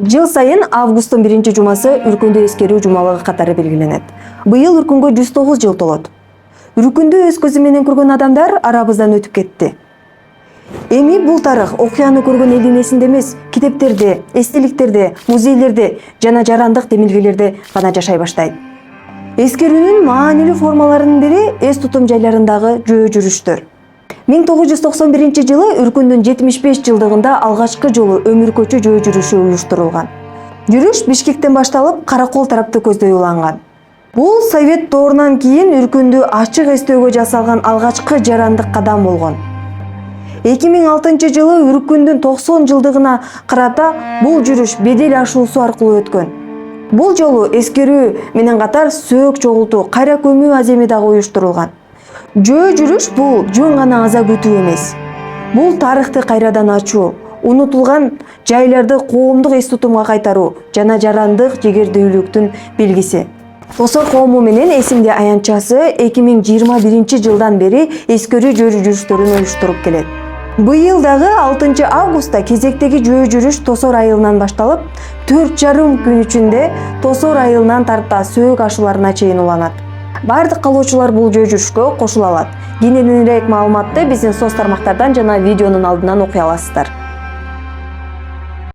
Жыл сайын августтун 1-жумасы Үркүндө эскерүү жумалыгы катары белгиленет. Быйыл Үркүнгө 109 жыл толот. Үркүндү өз көзү менен көргөн адамдар арабыздан өтүп кетти. Эми бул тарых окуяны көргөн элдин эсинде эмес, китептерде, эстеликтерде, музейлерде жана жарандык демилгелерде гана жашай баштайт. Эскерүүнүн маанилүү формаларынын бири эс тутум жайларындагы жөө жүрүштөр. 1991 жылы Үркүндүн 75 жылдыгында алгачкы жолу өмүркөчү жөө жүрүшү уюштурулган. Жүрүш Бишкектен башталып, Каракол тарапты көздөй уланган. Бул Совет доорунан кийин Үркүндү ачык эстөөгө жасалган алгачкы жарандык кадам болгон. 2006 жылы Үркүндүн 90 жылдыгына карата бул жүрүш бедел ашуусу аркылуу өткөн. Бул жолу эскерүү менен катар сөөк чогултуу, кайра көмүү аземи дагы уюштурулган. Жөө жүрүш бул жөн гана аза күтүү эмес. Бул тарыхты кайрадан ачуу, унутулган жайларды коомдук эс тутумга кайтаруу жана жарандык жигердүүлүктүн белгиси. Тосор коому менен эсимде аянтчасы 2021 жылдан бери эскерүү жөө жүрүштөрүн уюштуруп келет. Быйыл дагы 6 августта кезектеги жөө жүрүш Тосор айылынан башталып, 4,5 күн ичинде Тосор айылынан тарта сөөк ашууларына чейин уланат. Бардык калоочулар бул жөө жүрүшкө кошула алат. Кененирээк маалыматты биздин соц тармактардан жана видеонун алдынан окуй аласыздар.